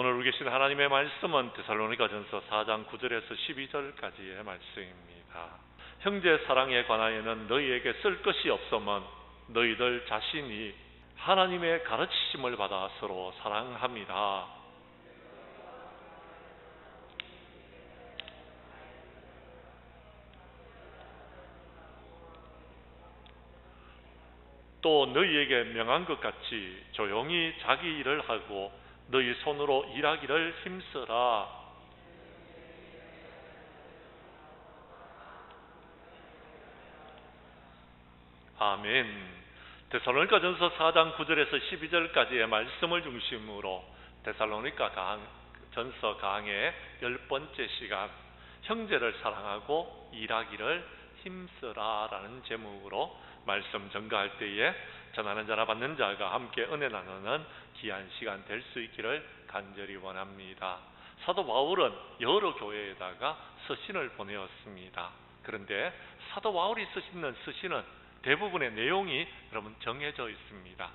오늘 우리 계신 하나님의 말씀은 데살로니가전서 4장 9절에서 12절까지의 말씀입니다. 형제 사랑에 관하여는 너희에게 쓸 것이 없으면 너희들 자신이 하나님의 가르치심을 받아 서로 사랑합니다. 또 너희에게 명한 것 같이 조용히 자기 일을 하고 너희 손으로 일하기를 힘쓰라. 아멘. 데살로니가전서 4장 9절에서 12절까지의 말씀을 중심으로 데살로니가 전서 강의 10번째 시간, 형제를 사랑하고 일하기를 힘쓰라라는 제목으로 말씀 전가할 때에 전하는 자나 받는 자가 함께 은혜 나누는 귀한 시간 될 수 있기를 간절히 원합니다. 사도 바울은 여러 교회에다가 서신을 보내었습니다. 그런데 사도 바울이 쓰시는 서신은 대부분의 내용이 여러분 정해져 있습니다.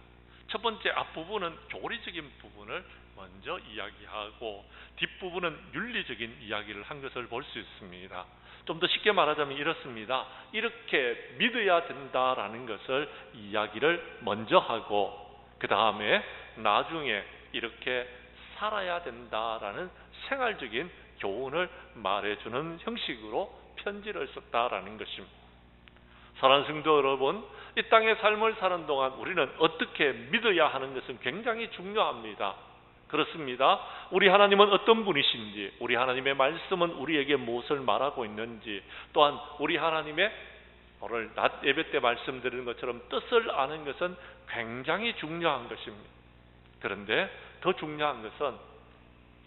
첫 번째 앞부분은 교리적인 부분을 먼저 이야기하고 뒷부분은 윤리적인 이야기를 한 것을 볼 수 있습니다. 좀 더 쉽게 말하자면 이렇습니다. 이렇게 믿어야 된다라는 것을 이야기를 먼저 하고 그 다음에 나중에 이렇게 살아야 된다라는 생활적인 교훈을 말해주는 형식으로 편지를 썼다라는 것입니다. 사랑하는 성도 여러분, 이 땅의 삶을 사는 동안 우리는 어떻게 믿어야 하는 것은 굉장히 중요합니다. 그렇습니다. 우리 하나님은 어떤 분이신지, 우리 하나님의 말씀은 우리에게 무엇을 말하고 있는지, 또한 우리 하나님의 오늘 낮 예배 때 말씀드리는 것처럼 뜻을 아는 것은 굉장히 중요한 것입니다. 그런데 더 중요한 것은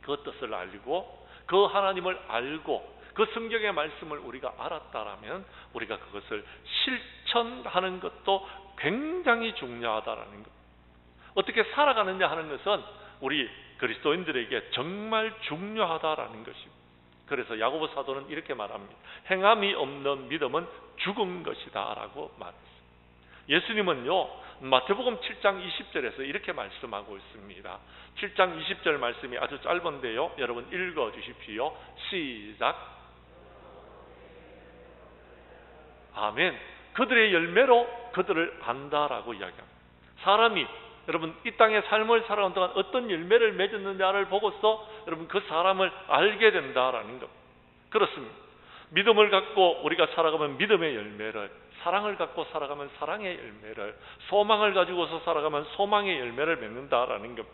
그 뜻을 알고 그 하나님을 알고 그 성경의 말씀을 우리가 알았다라면 우리가 그것을 실천하는 것도 굉장히 중요하다라는 것. 어떻게 살아가느냐 하는 것은 우리 그리스도인들에게 정말 중요하다라는 것입니다. 그래서 야고보 사도는 이렇게 말합니다. 행함이 없는 믿음은 죽은 것이다 라고 말했습니다. 예수님은요 마태복음 7장 20절에서 이렇게 말씀하고 있습니다. 7장 20절 말씀이 아주 짧은데요, 여러분 읽어 주십시오. 시작. 아멘. 그들의 열매로 그들을 안다라고 이야기합니다. 사람이 여러분 이 땅의 삶을 살아가는 동안 어떤 열매를 맺었느냐를 보고서 여러분 그 사람을 알게 된다라는 것. 그렇습니다. 믿음을 갖고 우리가 살아가면 믿음의 열매를, 사랑을 갖고 살아가면 사랑의 열매를, 소망을 가지고서 살아가면 소망의 열매를 맺는다라는 것.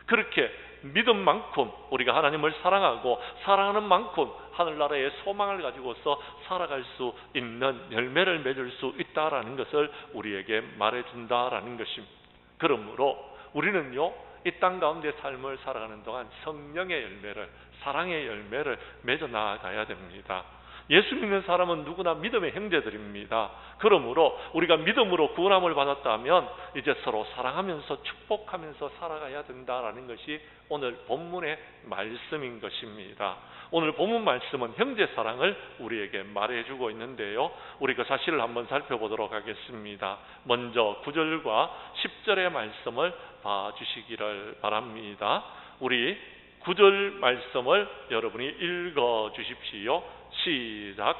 그렇게 믿음만큼 우리가 하나님을 사랑하고 사랑하는 만큼 하늘나라의 소망을 가지고서 살아갈 수 있는 열매를 맺을 수 있다라는 것을 우리에게 말해준다라는 것입니다. 그러므로 우리는요 이 땅 가운데 삶을 살아가는 동안 성령의 열매를, 사랑의 열매를 맺어 나가야 됩니다. 예수 믿는 사람은 누구나 믿음의 형제들입니다. 그러므로 우리가 믿음으로 구원함을 받았다면 이제 서로 사랑하면서 축복하면서 살아가야 된다라는 것이 오늘 본문의 말씀인 것입니다. 오늘 본문 말씀은 형제 사랑을 우리에게 말해주고 있는데요, 우리 그 사실을 한번 살펴보도록 하겠습니다. 먼저 9절과 10절의 말씀을 봐주시기를 바랍니다. 우리 9절 말씀을 여러분이 읽어 주십시오. 시작.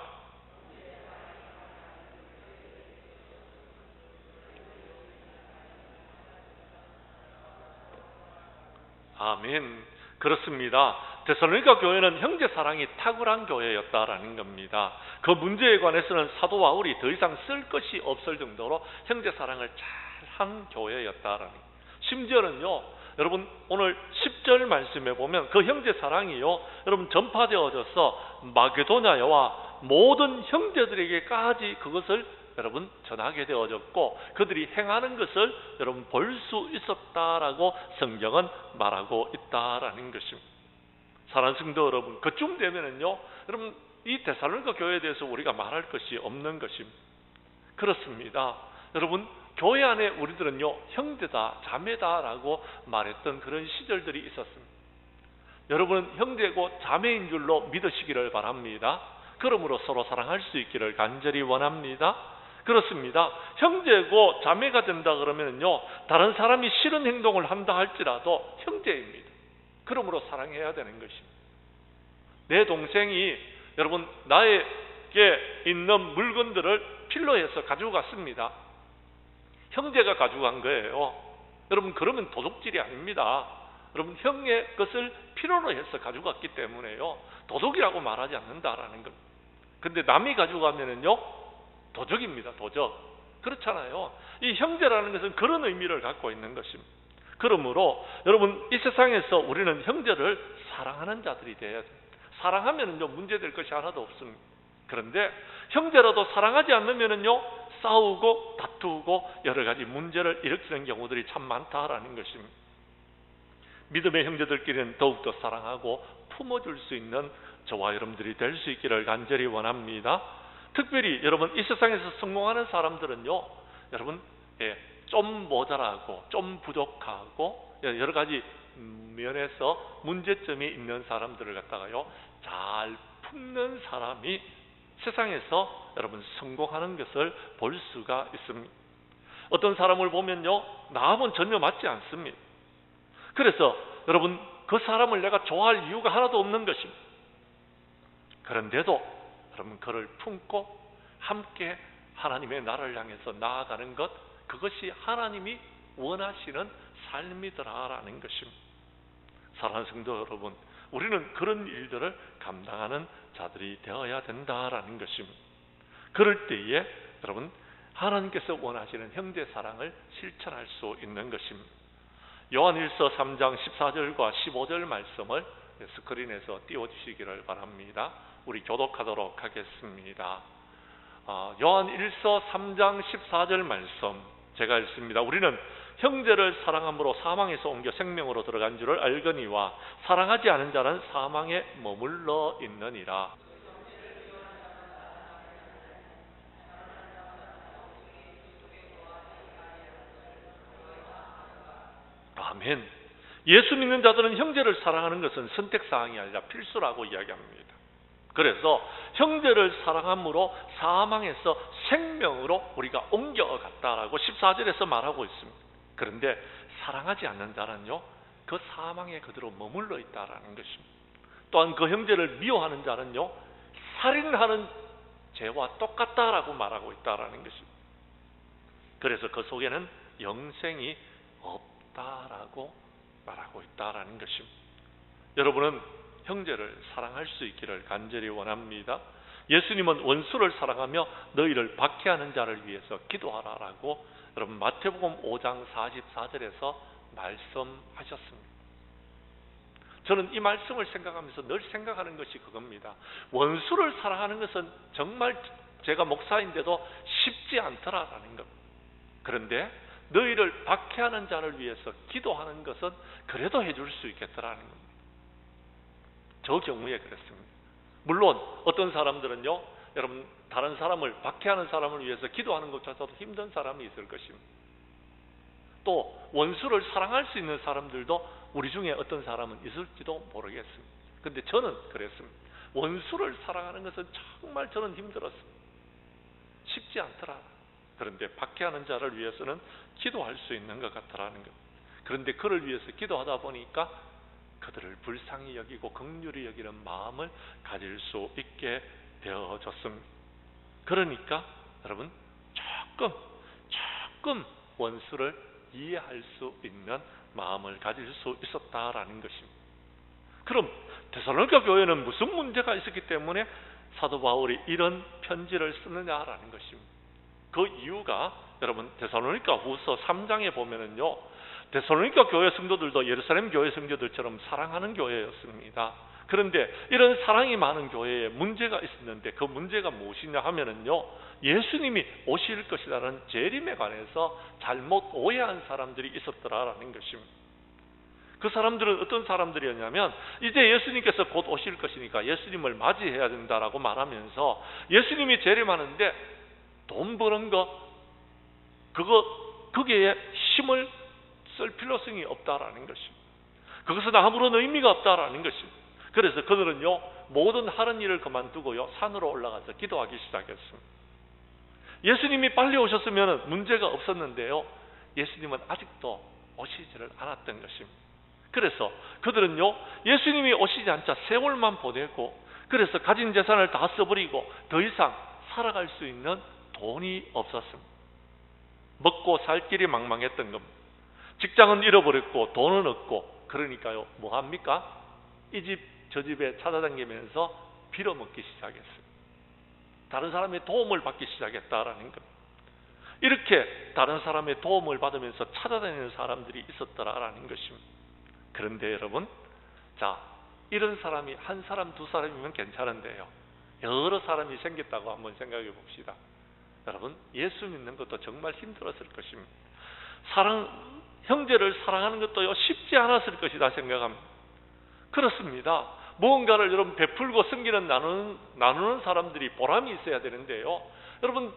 아멘. 그렇습니다. 데살로니가 교회는 형제 사랑이 탁월한 교회였다라는 겁니다. 그 문제에 관해서는 사도 바울이 더 이상 쓸 것이 없을 정도로 형제 사랑을 잘한 교회였다라는 것. 심지어는요, 여러분 오늘 10절 말씀에 보면 그 형제 사랑이요 여러분 전파되어져서 마게도냐와 모든 형제들에게까지 그것을 여러분 전하게 되어졌고 그들이 행하는 것을 여러분 볼 수 있었다라고 성경은 말하고 있다라는 것입니다. 사랑하는 성도 여러분, 그쯤 되면은요 여러분 이 데살로니가 교회에 대해서 우리가 말할 것이 없는 것입니다. 그렇습니다. 여러분 교회 안에 우리들은요 형제다 자매다라고 말했던 그런 시절들이 있었습니다. 여러분은 형제고 자매인 줄로 믿으시기를 바랍니다. 그러므로 서로 사랑할 수 있기를 간절히 원합니다. 그렇습니다. 형제고 자매가 된다 그러면요 다른 사람이 싫은 행동을 한다 할지라도 형제입니다. 그러므로 사랑해야 되는 것입니다. 내 동생이 여러분 나에게 있는 물건들을 필요해서 가지고 갔습니다. 형제가 가지고 간 거예요. 여러분 그러면 도둑질이 아닙니다. 여러분 형의 것을 필요로 해서 가지고 갔기 때문에요. 도둑이라고 말하지 않는다라는 것. 근데 남이 가지고 가면은요 도적입니다. 도적. 그렇잖아요. 이 형제라는 것은 그런 의미를 갖고 있는 것입니다. 그러므로 여러분 이 세상에서 우리는 형제를 사랑하는 자들이 돼야 됩니다. 사랑하면은요 문제될 것이 하나도 없습니다. 그런데 형제라도 사랑하지 않으면은요 싸우고 다투고 여러 가지 문제를 일으키는 경우들이 참 많다라는 것입니다. 믿음의 형제들끼리는 더욱더 사랑하고 품어줄 수 있는 저와 여러분들이 될 수 있기를 간절히 원합니다. 특별히 여러분 이 세상에서 성공하는 사람들은요 여러분 좀 모자라고 좀 부족하고 여러 가지 면에서 문제점이 있는 사람들을 갖다가요 잘 품는 사람이 세상에서 여러분 성공하는 것을 볼 수가 있습니다. 어떤 사람을 보면요 나하고는 전혀 맞지 않습니다. 그래서 여러분 그 사람을 내가 좋아할 이유가 하나도 없는 것입니다. 그런데도 여러분 그를 품고 함께 하나님의 나라를 향해서 나아가는 것, 그것이 하나님이 원하시는 삶이더라라는 것입니다. 사랑하는 성도 여러분, 우리는 그런 일들을 감당하는 자들이 되어야 된다라는 것입니다. 그럴 때에 여러분 하나님께서 원하시는 형제 사랑을 실천할 수 있는 것입니다. 요한일서 3장 14절과 15절 말씀을 스크린에서 띄워주시기를 바랍니다. 우리 교독하도록 하겠습니다. 요한일서 3장 14절 말씀 제가 읽습니다. 우리는 형제를 사랑함으로 사망에서 옮겨 생명으로 들어간 줄을 알거니와 사랑하지 않은 자는 사망에 머물러 있느니라. 아멘. 예수 믿는 자들은 형제를 사랑하는 것은 선택사항이 아니라 필수라고 이야기합니다. 그래서 형제를 사랑함으로 사망에서 생명으로 우리가 옮겨갔다라고 14절에서 말하고 있습니다. 그런데 사랑하지 않는 자는요 그 사망에 그대로 머물러 있다라는 것입니다. 또한 그 형제를 미워하는 자는요 살인하는 죄와 똑같다라고 말하고 있다라는 것입니다. 그래서 그 속에는 영생이 없다라고 말하고 있다라는 것입니다. 여러분은 형제를 사랑할 수 있기를 간절히 원합니다. 예수님은 원수를 사랑하며 너희를 박해하는 자를 위해서 기도하라라고 여러분 마태복음 5장 44절에서 말씀하셨습니다. 저는 이 말씀을 생각하면서 늘 생각하는 것이 그겁니다. 원수를 사랑하는 것은 정말 제가 목사인데도 쉽지 않더라라는 것. 그런데 너희를 박해하는 자를 위해서 기도하는 것은 그래도 해줄 수 있겠더라는 겁니다. 저 경우에 그랬습니다. 물론 어떤 사람들은요 여러분 다른 사람을 박해하는 사람을 위해서 기도하는 것조차도 힘든 사람이 있을 것입니다. 또 원수를 사랑할 수 있는 사람들도 우리 중에 어떤 사람은 있을지도 모르겠습니다. 그런데 저는 그랬습니다. 원수를 사랑하는 것은 정말 저는 힘들었습니다. 쉽지 않더라. 그런데 박해하는 자를 위해서는 기도할 수 있는 것 같더라는 것. 그런데 그를 위해서 기도하다 보니까 그들을 불쌍히 여기고 긍휼히 여기는 마음을 가질 수 있게 되어졌습니다. 그러니까 여러분 조금 원수를 이해할 수 있는 마음을 가질 수 있었다라는 것입니다. 그럼 데살로니가 교회는 무슨 문제가 있었기 때문에 사도 바울이 이런 편지를 쓰느냐라는 것입니다. 그 이유가 여러분 데살로니가 후서 3장에 보면은요 데살로니가 교회 성도들도 예루살렘 교회 성도들처럼 사랑하는 교회였습니다. 그런데 이런 사랑이 많은 교회에 문제가 있었는데 그 문제가 무엇이냐 하면은요 예수님이 오실 것이라는 재림에 관해서 잘못 오해한 사람들이 있었더라라는 것입니다. 그 사람들은 어떤 사람들이었냐면 이제 예수님께서 곧 오실 것이니까 예수님을 맞이해야 된다라고 말하면서 예수님이 재림하는데 돈 버는 거 거기에 힘을 쓸 필요성이 없다라는 것입니다. 그것은 아무런 의미가 없다라는 것입니다. 그래서 그들은요 모든 하는 일을 그만두고요 산으로 올라가서 기도하기 시작했습니다. 예수님이 빨리 오셨으면 문제가 없었는데요 예수님은 아직도 오시지를 않았던 것입니다. 그래서 그들은요, 예수님이 오시지 않자 세월만 보내고, 그래서 가진 재산을 다 써버리고 더 이상 살아갈 수 있는 돈이 없었습니다. 먹고 살 길이 망망했던 겁니다. 직장은 잃어버렸고 돈은 없고, 그러니까요, 뭐합니까? 이 집 저 집에 찾아다니면서 빌어먹기 시작했어요. 다른 사람의 도움을 받기 시작했다라는 겁니다. 이렇게 다른 사람의 도움을 받으면서 찾아다니는 사람들이 있었더라라는 것입니다. 그런데 여러분, 자, 이런 사람이 한 사람 두 사람이면 괜찮은데요, 여러 사람이 생겼다고 한번 생각해 봅시다. 여러분, 예수 믿는 것도 정말 힘들었을 것입니다. 형제를 사랑하는 것도요, 쉽지 않았을 것이다 생각합니다. 그렇습니다. 무언가를 여러분 베풀고 섬기는 나누는 사람들이 보람이 있어야 되는데요, 여러분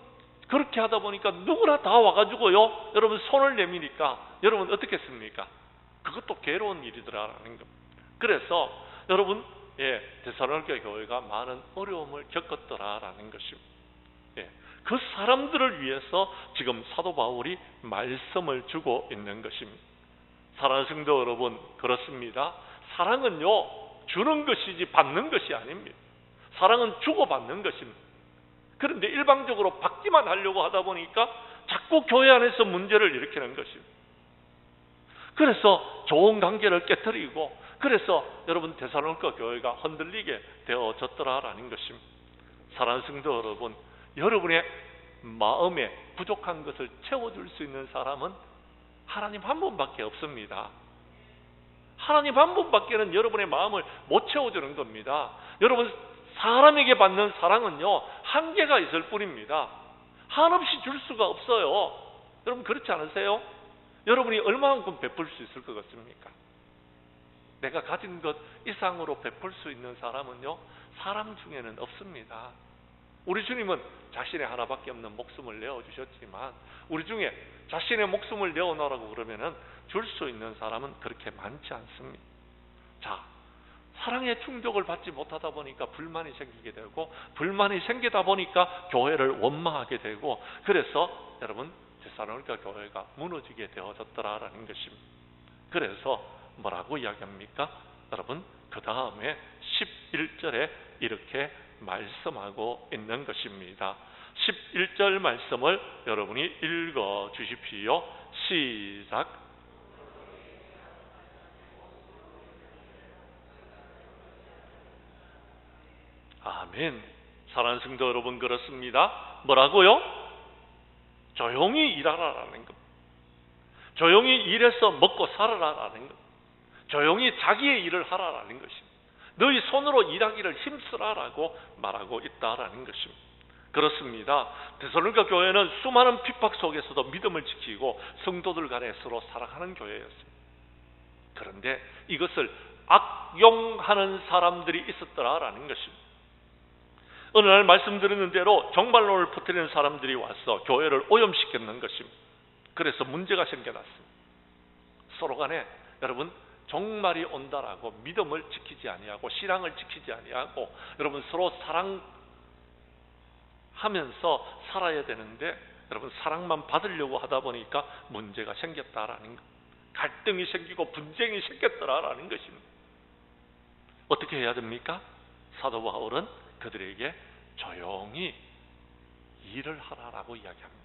그렇게 하다 보니까 누구나 다 와가지고요, 여러분 손을 내미니까 여러분 어떻겠습니까? 그것도 괴로운 일이더라라는 겁니다. 그래서 여러분, 데살로니가 교회가 많은 어려움을 겪었더라라는 것입니다. 그 사람들을 위해서 지금 사도 바울이 말씀을 주고 있는 것입니다. 사랑하는 성도 여러분, 그렇습니다. 사랑은요, 주는 것이지 받는 것이 아닙니다. 사랑은 주고받는 것입니다. 그런데 일방적으로 받기만 하려고 하다 보니까 자꾸 교회 안에서 문제를 일으키는 것입니다. 그래서 좋은 관계를 깨뜨리고, 그래서 여러분 데살로니가 교회가 흔들리게 되어졌더라라는 것입니다. 사랑하는 성도 여러분, 여러분의 마음에 부족한 것을 채워줄 수 있는 사람은 하나님 한 분밖에 없습니다. 하나님 한 분밖에는 여러분의 마음을 못 채워주는 겁니다. 여러분, 사람에게 받는 사랑은요, 한계가 있을 뿐입니다. 한없이 줄 수가 없어요. 여러분 그렇지 않으세요? 여러분이 얼마만큼 베풀 수 있을 것 같습니까? 내가 가진 것 이상으로 베풀 수 있는 사람은요, 사람 중에는 없습니다. 우리 주님은 자신의 하나밖에 없는 목숨을 내어주셨지만, 우리 중에 자신의 목숨을 내어놓으라고 그러면은 줄 수 있는 사람은 그렇게 많지 않습니다. 자, 사랑의 충족을 받지 못하다 보니까 불만이 생기게 되고, 불만이 생기다 보니까 교회를 원망하게 되고, 그래서 여러분 데살로니가 교회가 무너지게 되어졌더라라는 것입니다. 그래서 뭐라고 이야기합니까? 여러분, 그 다음에 11절에 이렇게 말씀하고 있는 것입니다. 11절 말씀을 여러분이 읽어 주십시오. 시작. 아멘. 사랑하는 성도 여러분, 그렇습니다. 뭐라고요? 조용히 일하라라는 것. 조용히 일해서 먹고 살아라라는 것. 조용히 자기의 일을 하라라는 것입니다. 너희 손으로 일하기를 힘쓰라라고 말하고 있다라는 것입니다. 그렇습니다. 데살로니가 교회는 수많은 핍박 속에서도 믿음을 지키고 성도들 간에 서로 사랑하는 교회였습니다. 그런데 이것을 악용하는 사람들이 있었더라라는 것입니다. 어느 날 말씀드리는 대로 정반론을 퍼뜨리는 사람들이 와서 교회를 오염시켰는 것입니다. 그래서 문제가 생겨났습니다. 서로 간에 여러분, 종말이 온다라고 믿음을 지키지 아니하고 신앙을 지키지 아니하고 여러분 서로 사랑하면서 살아야 되는데, 여러분 사랑만 받으려고 하다 보니까 문제가 생겼다라는 것, 갈등이 생기고 분쟁이 생겼더라라는 것입니다. 어떻게 해야 됩니까? 사도 바울은 그들에게 조용히 일을 하라라고 이야기합니다.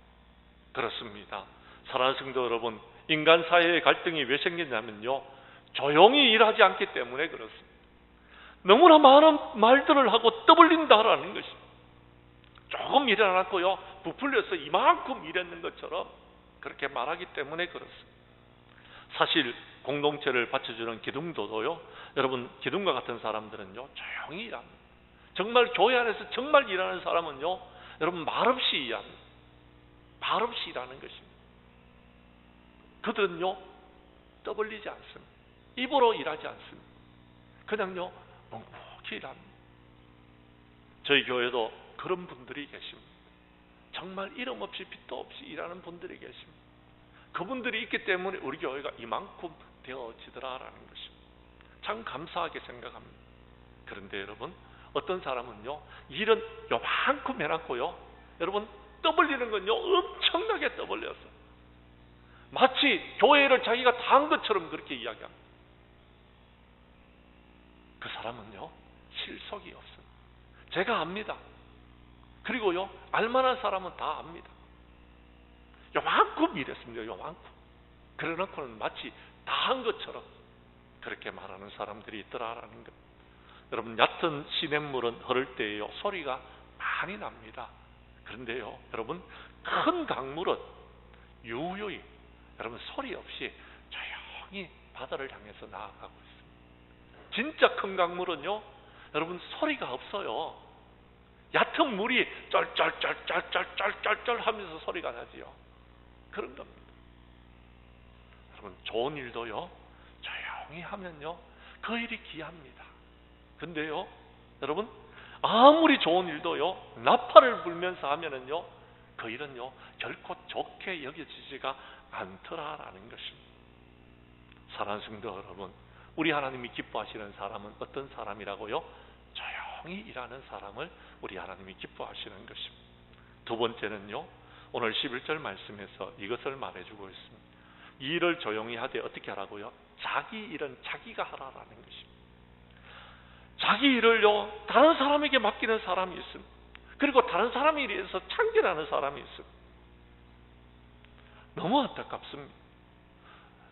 그렇습니다. 사랑하는 성도 여러분, 인간 사회의 갈등이 왜 생겼냐면요, 조용히 일하지 않기 때문에 그렇습니다. 너무나 많은 말들을 하고 떠벌린다라는 것입니다. 조금 일어났고요, 부풀려서 이만큼 일했는 것처럼 그렇게 말하기 때문에 그렇습니다. 사실 공동체를 받쳐주는 기둥도도요, 여러분 기둥과 같은 사람들은요 조용히 일합니다. 정말 교회 안에서 정말 일하는 사람은요, 여러분 말없이 일합니다. 말없이 일하는 것입니다. 그들은요 떠벌리지 않습니다. 입으로 일하지 않습니다. 그냥요 묵묵히 일합니다. 저희 교회도 그런 분들이 계십니다. 정말 이름 없이 빛도 없이 일하는 분들이 계십니다. 그분들이 있기 때문에 우리 교회가 이만큼 되어지더라라는 것입니다. 참 감사하게 생각합니다. 그런데 여러분, 어떤 사람은요 일은 요만큼 해놨고요, 여러분 떠벌리는 건요 엄청나게 떠벌려서 마치 교회를 자기가 다 한 것처럼 그렇게 이야기합니다. 사람은요 실속이 없습니다. 제가 압니다. 그리고요 알만한 사람은 다 압니다. 요만큼 이랬습니다. 요만큼. 그래놓고는 마치 다 한 것처럼 그렇게 말하는 사람들이 있더라라는 것. 여러분, 얕은 시냇물은 흐를 때에요 소리가 많이 납니다. 그런데요 여러분, 큰 강물은 유유히 여러분 소리 없이 조용히 바다를 향해서 나아가고 있습니다. 진짜 큰 강물은요 여러분 소리가 없어요. 얕은 물이 쩔쩔쩔쩔쩔쩔쩔 하면서 소리가 나지요. 그런 겁니다. 여러분, 좋은 일도요 조용히 하면요 그 일이 귀합니다. 근데요 여러분, 아무리 좋은 일도요 나팔을 불면서 하면은요 그 일은요 결코 좋게 여겨지지가 않더라라는 것입니다. 사랑하는 성도 여러분, 우리 하나님이 기뻐하시는 사람은 어떤 사람이라고요? 조용히 일하는 사람을 우리 하나님이 기뻐하시는 것입니다. 두 번째는요, 오늘 11절 말씀에서 이것을 말해주고 있습니다. 이 일을 조용히 하되 어떻게 하라고요? 자기 일은 자기가 하라라는 것입니다. 자기 일을요 다른 사람에게 맡기는 사람이 있습니다. 그리고 다른 사람에 의해서 참견하는 사람이 있습니다. 너무 안타깝습니다.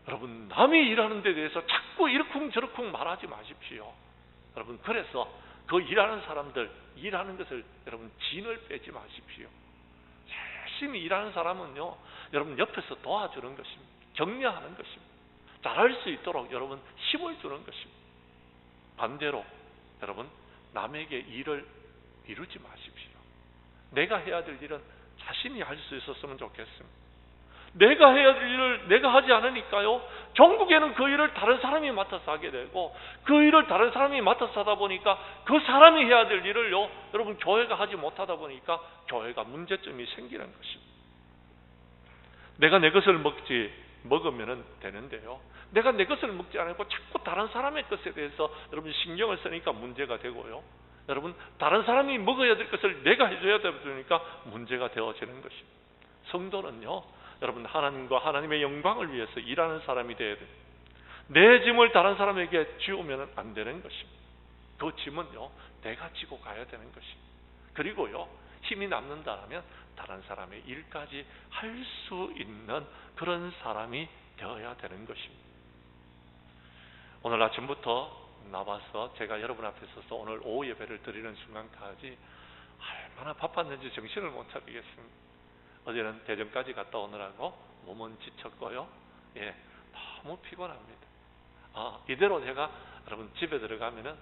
여러분, 남이 일하는 데 대해서 자꾸 이러쿵저러쿵 말하지 마십시오. 여러분, 그래서 그 일하는 사람들 일하는 것을 여러분 진을 빼지 마십시오. 열심히 일하는 사람은요 여러분 옆에서 도와주는 것입니다. 격려하는 것입니다. 잘할 수 있도록 여러분 힘을 주는 것입니다. 반대로 여러분, 남에게 일을 미루지 마십시오. 내가 해야 될 일은 자신이 할 수 있었으면 좋겠습니다. 내가 해야 될 일을 내가 하지 않으니까요 결국에는 그 일을 다른 사람이 맡아서 하게 되고, 그 일을 다른 사람이 맡아서 하다 보니까 그 사람이 해야 될 일을요 여러분 교회가 하지 못하다 보니까 교회가 문제점이 생기는 것입니다. 내가 내 것을 먹으면 되는데요, 내가 내 것을 먹지 않고 자꾸 다른 사람의 것에 대해서 여러분 신경을 쓰니까 문제가 되고요, 여러분 다른 사람이 먹어야 될 것을 내가 해줘야 되니까 문제가 되어지는 것입니다. 성도는요 여러분, 하나님과 하나님의 영광을 위해서 일하는 사람이 되어야 됩니다. 내 짐을 다른 사람에게 지우면 안 되는 것입니다. 그 짐은요 내가 지고 가야 되는 것입니다. 그리고요 힘이 남는다면 다른 사람의 일까지 할 수 있는 그런 사람이 되어야 되는 것입니다. 오늘 아침부터 나와서 제가 여러분 앞에 서서 오늘 오후 예배를 드리는 순간까지 얼마나 바빴는지 정신을 못 차리겠습니다. 어제는 대전까지 갔다 오느라고 몸은 지쳤고요, 너무 피곤합니다. 이대로 제가 여러분 집에 들어가면은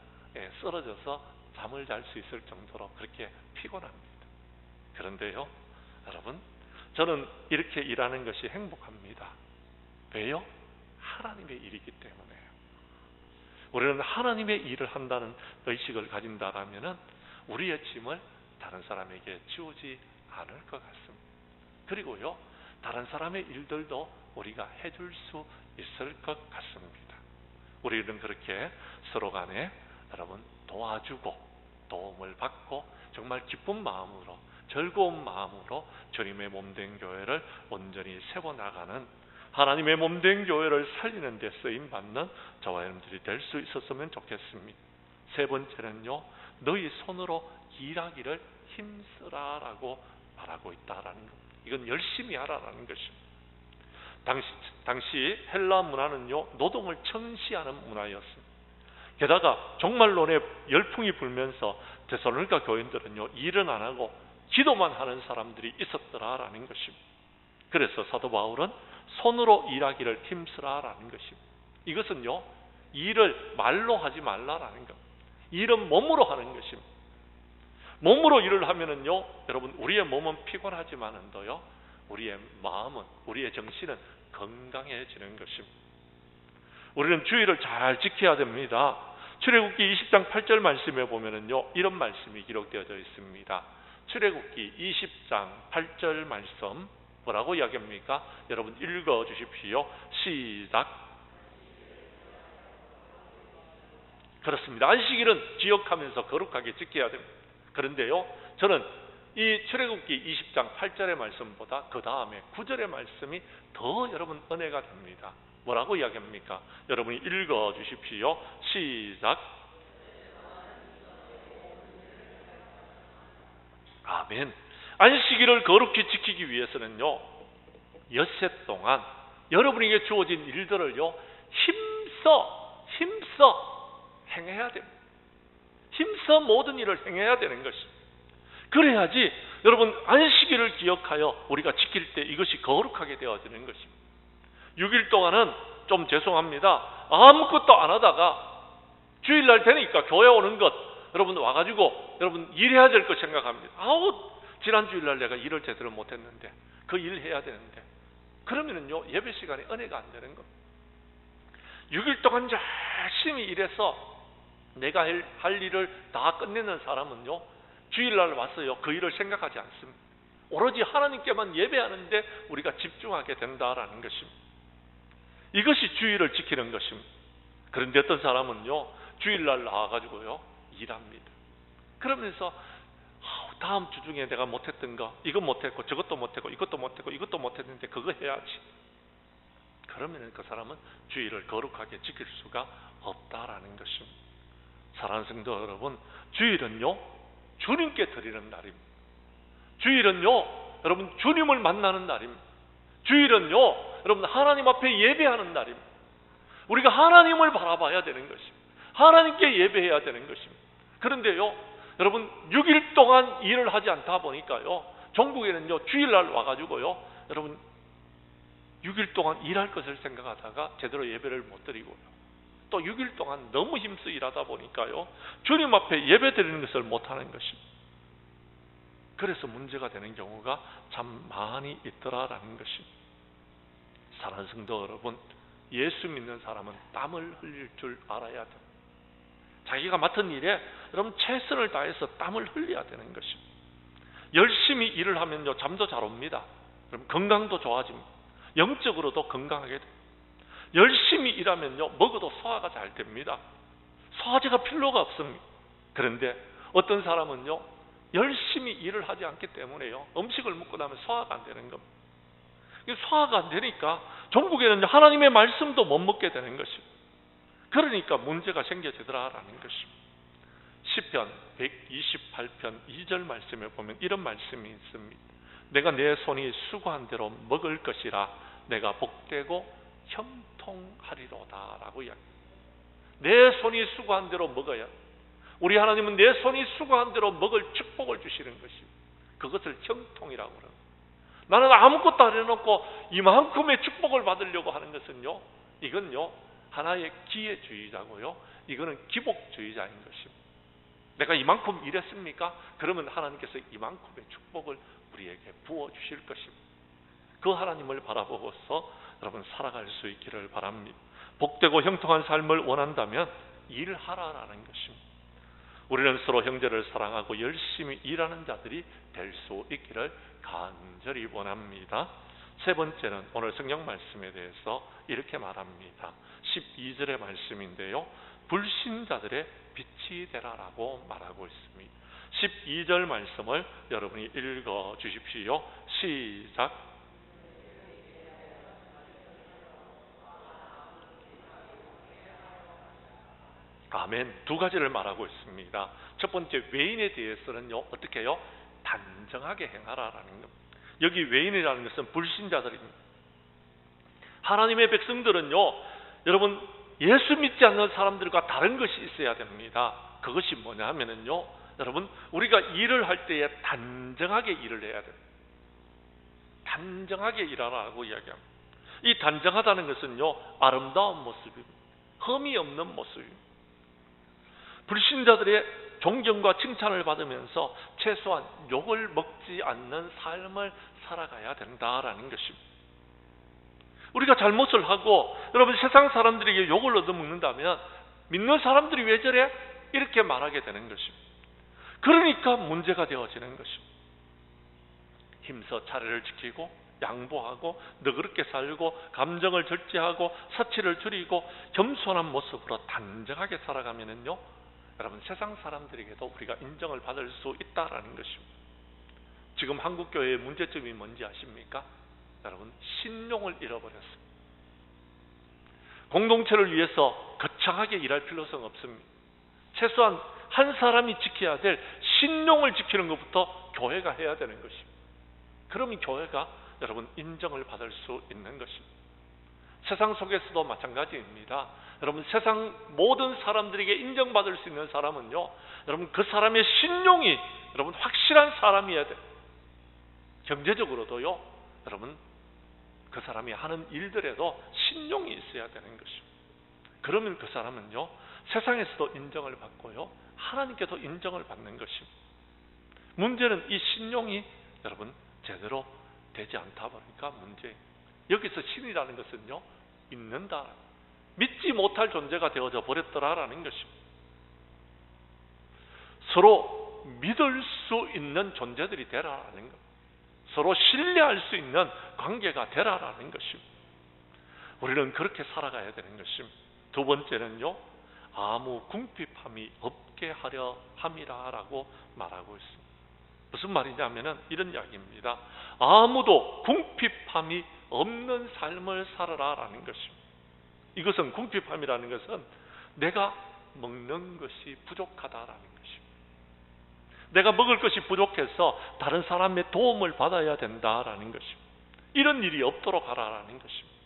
쓰러져서 잠을 잘 수 있을 정도로 그렇게 피곤합니다. 그런데요 여러분, 저는 이렇게 일하는 것이 행복합니다. 왜요? 하나님의 일이기 때문에요. 우리는 하나님의 일을 한다는 의식을 가진다라면은 우리의 짐을 다른 사람에게 지우지 않을 것 같습니다. 그리고요 다른 사람의 일들도 우리가 해줄 수 있을 것 같습니다. 우리는 그렇게 서로 간에 여러분 도와주고 도움을 받고 정말 기쁜 마음으로 즐거운 마음으로 주님의 몸된 교회를 온전히 세워나가는, 하나님의 몸된 교회를 살리는 데 쓰임받는 저와 여러분들이 될 수 있었으면 좋겠습니다. 세 번째는요, 너희 손으로 일하기를 힘쓰라라고 말하고 있다라는 것. 이건 열심히 하라라는 것입니다. 당시 헬라 문화는요 노동을 청시하는 문화였습니다. 게다가 종말론에 열풍이 불면서 데살로니가 교인들은요 일은 안 하고 기도만 하는 사람들이 있었더라라는 것입니다. 그래서 사도 바울은 손으로 일하기를 힘쓰라라는 것입니다. 이것은요 일을 말로 하지 말라라는 것, 일은 몸으로 하는 것입니다. 몸으로 일을 하면은요 여러분 우리의 몸은 피곤하지만은도요 우리의 마음은, 우리의 정신은 건강해지는 것입니다. 우리는 주의를 잘 지켜야 됩니다. 출애굽기 20장 8절 말씀에 보면은요 이런 말씀이 기록되어져 있습니다. 출애굽기 20장 8절 말씀 뭐라고 이야기합니까? 여러분 읽어 주십시오. 시작. 그렇습니다. 안식일은 기억하면서 거룩하게 지켜야 됩니다. 그런데요 저는 이 출애굽기 20장 8절의 말씀보다 그 다음에 9절의 말씀이 더 여러분 은혜가 됩니다. 뭐라고 이야기합니까? 여러분이 읽어 주십시오. 시작. 아멘. 안식일을 거룩히 지키기 위해서는요, 엿새 동안 여러분에게 주어진 일들을요, 힘써 행해야 됩니다. 힘써 모든 일을 행해야 되는 것입니다. 그래야지 여러분 안식일을 기억하여 우리가 지킬 때 이것이 거룩하게 되어지는 것입니다. 6일 동안은 좀 죄송합니다. 아무것도 안 하다가 주일날 되니까 교회 오는 것, 여러분 와가지고 여러분 일해야 될 것 생각합니다. 아우, 지난 주일날 내가 일을 제대로 못했는데 그 일 해야 되는데, 그러면은요 예배 시간에 은혜가 안 되는 겁니다. 6일 동안 열심히 일해서 내가 할 일을 다 끝내는 사람은요, 주일날 왔어요, 그 일을 생각하지 않습니다. 오로지 하나님께만 예배하는데 우리가 집중하게 된다라는 것입니다. 이것이 주일을 지키는 것입니다. 그런데 어떤 사람은요, 주일날 나와가지고요 일합니다. 그러면서 다음 주 중에 내가 못했던 거, 이거 못했고 저것도 못했고 이것도 못했고 이것도 못했는데 그거 해야지. 그러면 그 사람은 주일을 거룩하게 지킬 수가 없다라는 것입니다. 사랑하는 성도 여러분, 주일은요 주님께 드리는 날입니다. 주일은요 여러분 주님을 만나는 날입니다. 주일은요 여러분 하나님 앞에 예배하는 날입니다. 우리가 하나님을 바라봐야 되는 것입니다. 하나님께 예배해야 되는 것입니다. 그런데요 여러분 6일 동안 일을 하지 않다 보니까요, 전국에는요 주일날 와가지고요 여러분 6일 동안 일할 것을 생각하다가 제대로 예배를 못 드리고요, 또 6일 동안 너무 힘써 일하다 보니까요 주님 앞에 예배 드리는 것을 못하는 것입니다. 그래서 문제가 되는 경우가 참 많이 있더라라는 것입니다. 사랑하는 성도 여러분, 예수 믿는 사람은 땀을 흘릴 줄 알아야 됩니다. 자기가 맡은 일에 여러분 최선을 다해서 땀을 흘려야 되는 것입니다. 열심히 일을 하면요 잠도 잘 옵니다. 그럼 건강도 좋아집니다. 영적으로도 건강하게 됩니다. 열심히 일하면요 먹어도 소화가 잘 됩니다. 소화제가 필요가 없습니다. 그런데 어떤 사람은요 열심히 일을 하지 않기 때문에요 음식을 먹고 나면 소화가 안 되는 겁니다. 소화가 안 되니까 전국에는 하나님의 말씀도 못 먹게 되는 것입니다. 그러니까 문제가 생겨지더라라는 것입니다. 시편 128편 2절 말씀에 보면 이런 말씀이 있습니다. 내가 내 손이 수고한 대로 먹을 것이라 내가 복되고 형통하리로다 라고 이야기합니다. 내 손이 수고한 대로 먹어야, 우리 하나님은 내 손이 수고한 대로 먹을 축복을 주시는 것입니다. 그것을 형통이라고 그럽니다. 나는 아무것도 안 해놓고 이만큼의 축복을 받으려고 하는 것은요, 이건요 하나의 기회주의자고요, 이거는 기복주의자인 것입니다. 내가 이만큼 일했습니까? 그러면 하나님께서 이만큼의 축복을 우리에게 부어주실 것입니다. 그 하나님을 바라보고서 여러분 살아갈 수 있기를 바랍니다. 복되고 형통한 삶을 원한다면 일하라라는 것입니다. 우리는 서로 형제를 사랑하고 열심히 일하는 자들이 될 수 있기를 간절히 원합니다. 세 번째는 오늘 성경 말씀에 대해서 이렇게 말합니다. 12절의 말씀인데요, 불신자들의 빛이 되라라고 말하고 있습니다. 12절 말씀을 여러분이 읽어 주십시오. 시작. 아멘. 두 가지를 말하고 있습니다. 첫 번째, 외인에 대해서는요 어떻게 해요? 단정하게 행하라라는 겁니다. 여기 외인이라는 것은 불신자들입니다. 하나님의 백성들은요 여러분 예수 믿지 않는 사람들과 다른 것이 있어야 됩니다. 그것이 뭐냐 하면은요 여러분 우리가 일을 할 때에 단정하게 일을 해야 됩니다. 단정하게 일하라고 이야기합니다. 이 단정하다는 것은요 아름다운 모습입니다. 흠이 없는 모습입니다. 불신자들의 존경과 칭찬을 받으면서 최소한 욕을 먹지 않는 삶을 살아가야 된다라는 것입니다. 우리가 잘못을 하고 여러분 세상 사람들에게 욕을 얻어먹는다면 믿는 사람들이 왜 저래? 이렇게 말하게 되는 것입니다. 그러니까 문제가 되어지는 것입니다. 힘써 차례를 지키고 양보하고 너그럽게 살고 감정을 절제하고 사치를 줄이고 겸손한 모습으로 단정하게 살아가면은요 여러분 세상 사람들에게도 우리가 인정을 받을 수 있다라는 것입니다. 지금 한국교회의 문제점이 뭔지 아십니까? 여러분 신용을 잃어버렸습니다. 공동체를 위해서 거창하게 일할 필요성 없습니다. 최소한 한 사람이 지켜야 될 신용을 지키는 것부터 교회가 해야 되는 것입니다. 그러면 교회가 여러분 인정을 받을 수 있는 것입니다. 세상 속에서도 마찬가지입니다. 여러분 세상 모든 사람들에게 인정받을 수 있는 사람은요, 여러분 그 사람의 신용이 여러분 확실한 사람이어야 돼요. 경제적으로도요, 여러분 그 사람이 하는 일들에도 신용이 있어야 되는 것입니다. 그러면 그 사람은요, 세상에서도 인정을 받고요, 하나님께도 인정을 받는 것입니다. 문제는 이 신용이 여러분 제대로 되지 않다 보니까 문제. 여기서 신이라는 것은요, 믿는다, 믿지 못할 존재가 되어져 버렸더라라는 것입니다. 서로 믿을 수 있는 존재들이 되라라는 것, 서로 신뢰할 수 있는 관계가 되라라는 것입니다. 우리는 그렇게 살아가야 되는 것입니다. 두 번째는요, 아무 궁핍함이 없게 하려 함이라라고 말하고 있습니다. 무슨 말이냐면은 이런 이야기입니다. 아무도 궁핍함이 없는 삶을 살아라라는 것입니다. 이것은 궁핍함이라는 것은 내가 먹는 것이 부족하다라는 것입니다. 내가 먹을 것이 부족해서 다른 사람의 도움을 받아야 된다라는 것입니다. 이런 일이 없도록 하라라는 것입니다.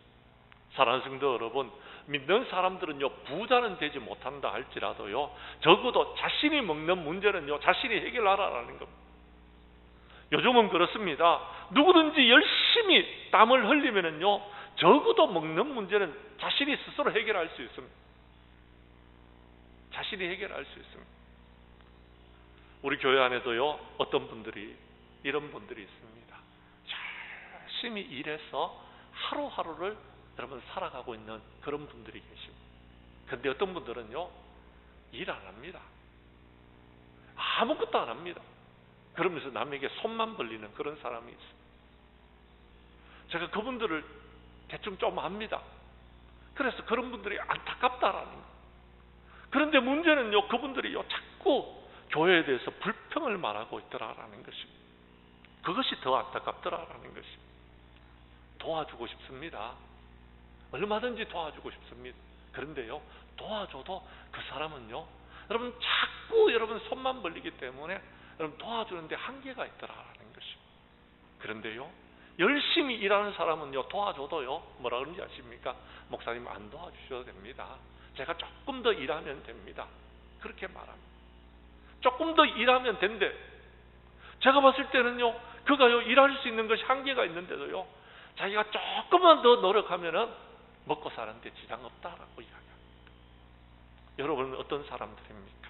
사랑하는 성도 여러분, 믿는 사람들은요, 부자는 되지 못한다 할지라도요, 적어도 자신이 먹는 문제는요, 자신이 해결하라라는 겁니다. 요즘은 그렇습니다. 누구든지 열심히 땀을 흘리면은요, 적어도 먹는 문제는 자신이 스스로 해결할 수 있습니다. 자신이 해결할 수 있습니다. 우리 교회 안에도요, 어떤 분들이, 이런 분들이 있습니다. 열심히 일해서 하루하루를 여러분 살아가고 있는 그런 분들이 계십니다. 그런데 어떤 분들은요, 일 안 합니다. 아무것도 안 합니다. 그러면서 남에게 손만 벌리는 그런 사람이 있어요. 제가 그분들을 대충 좀 압니다. 그래서 그런 분들이 안타깝다라는 거예요. 그런데 문제는요, 그분들이요, 자꾸 교회에 대해서 불평을 말하고 있더라라는 것입니다. 그것이 더 안타깝더라라는 것입니다. 도와주고 싶습니다. 얼마든지 도와주고 싶습니다. 그런데요, 도와줘도 그 사람은요, 여러분 자꾸 여러분 손만 벌리기 때문에 여러분 도와주는데 한계가 있더라라는 것입니다. 그런데요, 열심히 일하는 사람은요, 도와줘도요, 뭐라 그런지 아십니까? 목사님 안 도와주셔도 됩니다. 제가 조금 더 일하면 됩니다. 그렇게 말합니다. 조금 더 일하면 된대. 제가 봤을 때는요, 그가요, 일할 수 있는 것이 한계가 있는데도요, 자기가 조금만 더 노력하면은 먹고 사는데 지장 없다라고 이야기합니다. 여러분은 어떤 사람들입니까?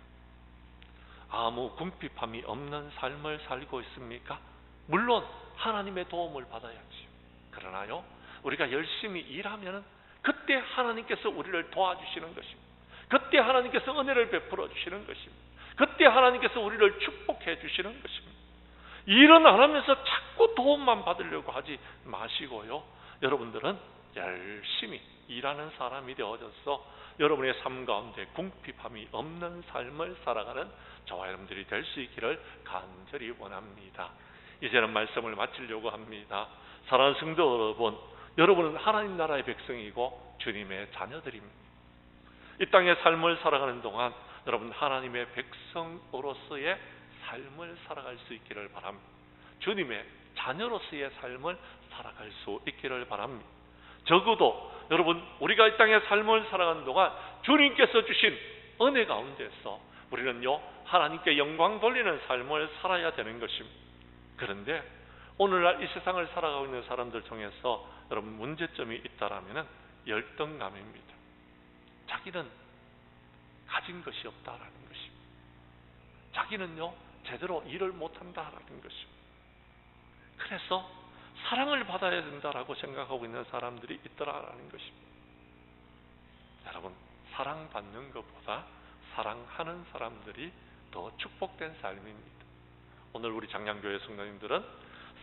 아무 궁핍함이 없는 삶을 살고 있습니까? 물론 하나님의 도움을 받아야지요. 그러나요, 우리가 열심히 일하면 그때 하나님께서 우리를 도와주시는 것입니다. 그때 하나님께서 은혜를 베풀어 주시는 것입니다. 그때 하나님께서 우리를 축복해 주시는 것입니다. 일은 안 하면서 자꾸 도움만 받으려고 하지 마시고요, 여러분들은 열심히 일하는 사람이 되어져서 여러분의 삶 가운데 궁핍함이 없는 삶을 살아가는 저와 여러분들이 될 수 있기를 간절히 원합니다. 이제는 말씀을 마치려고 합니다. 사랑하는 성도 여러분, 여러분은 하나님 나라의 백성이고 주님의 자녀들입니다. 이 땅의 삶을 살아가는 동안 여러분 하나님의 백성으로서의 삶을 살아갈 수 있기를 바랍니다. 주님의 자녀로서의 삶을 살아갈 수 있기를 바랍니다. 적어도 여러분 우리가 이 땅의 삶을 살아가는 동안 주님께서 주신 은혜 가운데서 우리는요 하나님께 영광 돌리는 삶을 살아야 되는 것입니다. 그런데 오늘날 이 세상을 살아가고 있는 사람들 중에서 여러분 문제점이 있다라면 열등감입니다. 자기는 가진 것이 없다라는 것입니다. 자기는요 제대로 일을 못한다라는 것입니다. 그래서 사랑을 받아야 된다라고 생각하고 있는 사람들이 있더라라는 것입니다. 여러분 사랑받는 것보다 사랑하는 사람들이 더 축복된 삶입니다. 오늘 우리 장량교회 성도님들은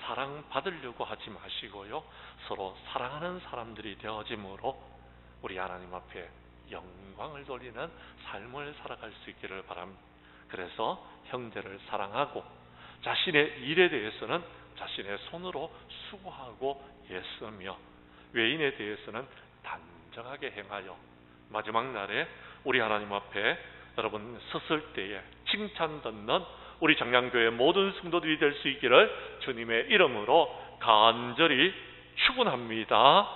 사랑받으려고 하지 마시고요 서로 사랑하는 사람들이 되어짐으로 우리 하나님 앞에 영광을 돌리는 삶을 살아갈 수 있기를 바랍니다. 그래서 형제를 사랑하고 자신의 일에 대해서는 자신의 손으로 수고하고 애쓰며 외인에 대해서는 단정하게 행하여 마지막 날에 우리 하나님 앞에 여러분 섰을 때에 칭찬 듣는 우리 정량교회 모든 성도들이 될 수 있기를 주님의 이름으로 간절히 축원합니다.